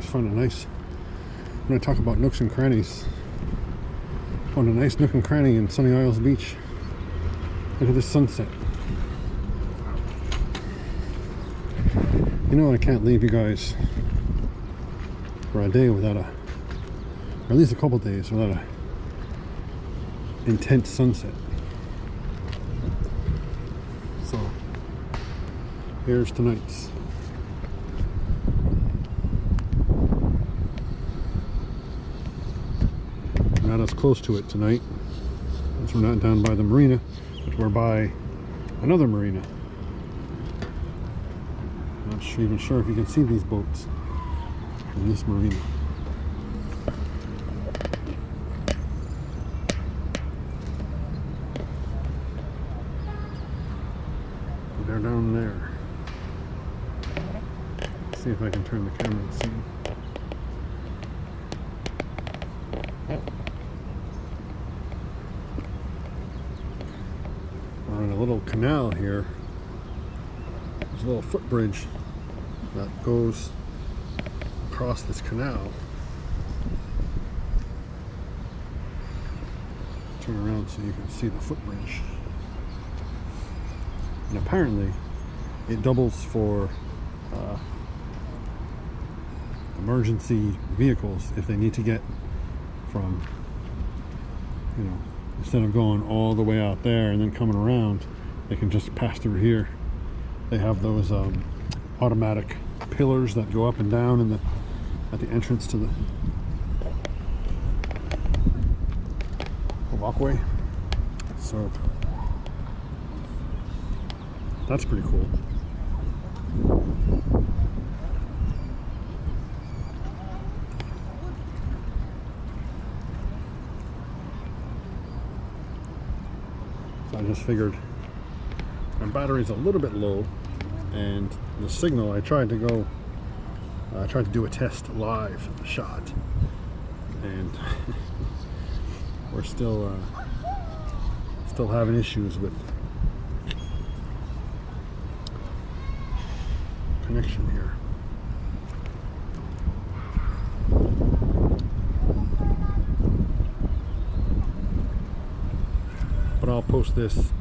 always found a nice, when I talk about nooks and crannies, found a nice nook and cranny in Sunny Isles Beach. Look at this sunset. You know, I can't leave you guys for a day without or at least a couple days without a intense sunset. So here's tonight's. Not as close to it tonight, as we're not down by the marina, but we're by another marina. Not even sure if you can see these boats in this marina. They're down there. Let's see if I can turn the camera and see them. We're on a little canal here. There's a little footbridge that goes across this canal. Turn around so you can see the footbridge. And apparently it doubles for emergency vehicles if they need to get from, you know, instead of going all the way out there and then coming around, they can just pass through here. They have those automatic pillars that go up and down in at the entrance to the walkway. So that's pretty cool. So I just figured my battery's a little bit low, and the signal, I tried to do a test live shot, and we're still having issues with connection here. But I'll post this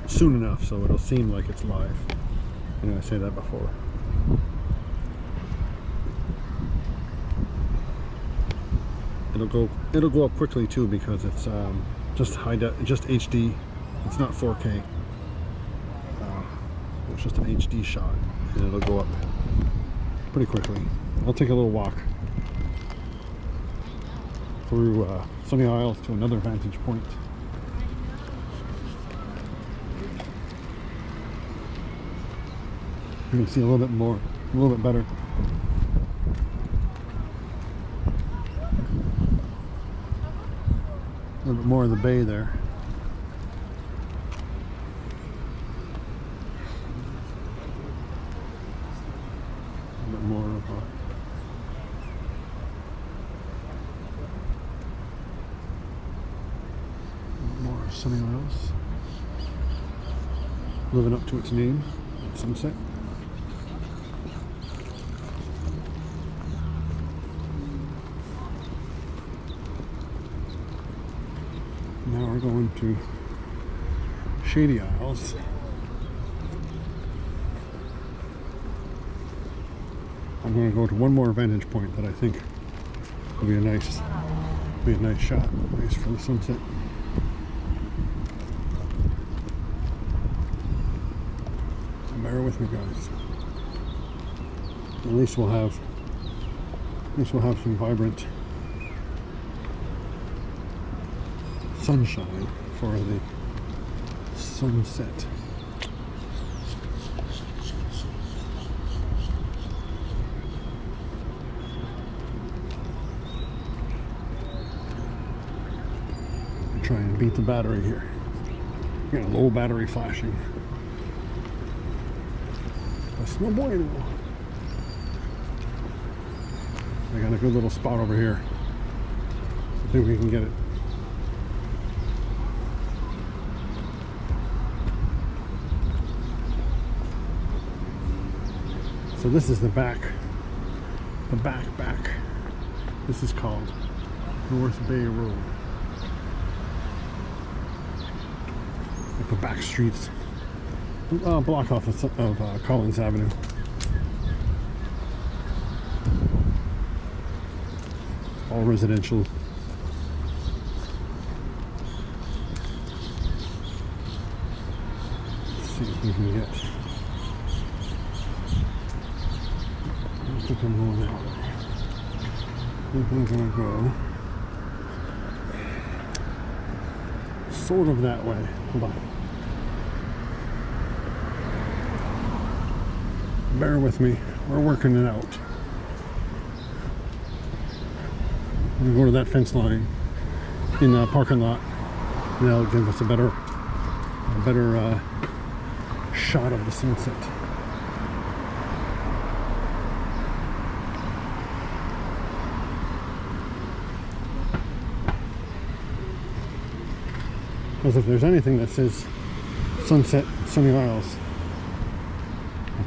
soon enough so it'll seem like it's live. You know, I say that before. It'll go up quickly too, because it's just just HD. It's not 4K. It's just an HD shot, and it'll go up pretty quickly. I'll take a little walk through Sunny Isles to another vantage point. You can see a little bit more, a little bit better. A little bit more of the bay there. A bit more of more Sunny Isles. Living up to its name at sunset. Now we're going to Shady Isles. I'm going to go to one more vantage point that I think will be a nice shot, nice for the sunset. Bear with me, guys. At least we'll have some vibrant sunshine for the sunset. Try and beat the battery here. Got a low battery flashing. That's no bueno. I got a good little spot over here. I think we can get it. So this is the back the back. This is called North Bay Road. Like the back streets, block off of Collins Avenue. All residential. Let's see if we can get. I don't think I'm going that way. I think I'm gonna go sort of that way. Hold on. Bear with me. We're working it out. I'm gonna go to that fence line in the parking lot, and that'll give us a better shot of the sunset. Because if there's anything that says sunset, Sunny Isles,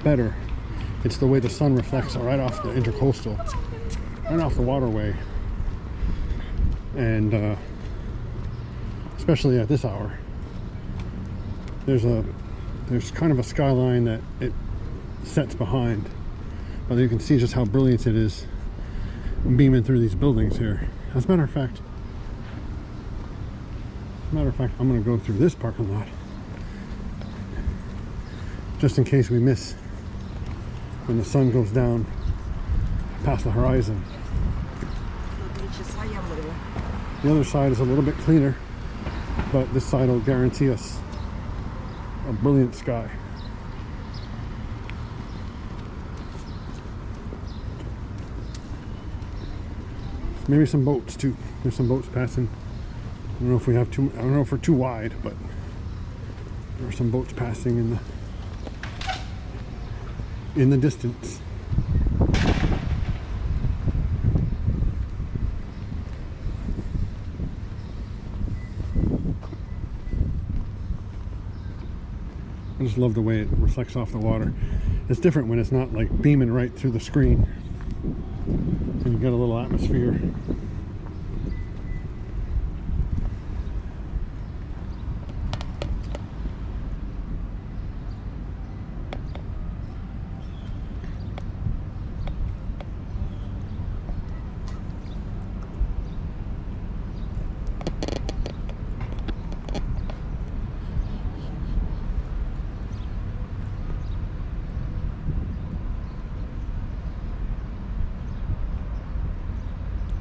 better, it's the way the sun reflects right off the intercoastal, right off the waterway, and especially at this hour. There's kind of a skyline that it sets behind, but you can see just how brilliant it is beaming through these buildings here. As a matter of fact, I'm going to go through this parking lot just in case we miss when the sun goes down past the horizon. The other side is a little bit cleaner, but this side will guarantee us a brilliant sky. Maybe some boats too. There's some boats passing. I don't know if we have too. I don't know if we're too wide, but there are some boats passing in the distance. I just love the way it reflects off the water. It's different when it's not like beaming right through the screen, and you get a little atmosphere.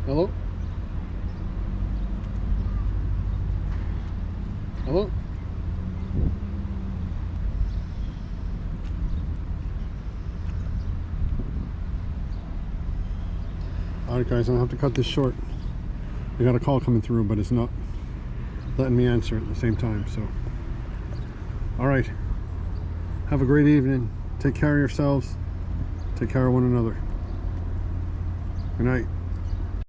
Hello? Hello? Alright guys, I'm gonna have to cut this short. I got a call coming through, but it's not letting me answer at the same time, so. Alright. Have a great evening. Take care of yourselves. Take care of one another. Good night.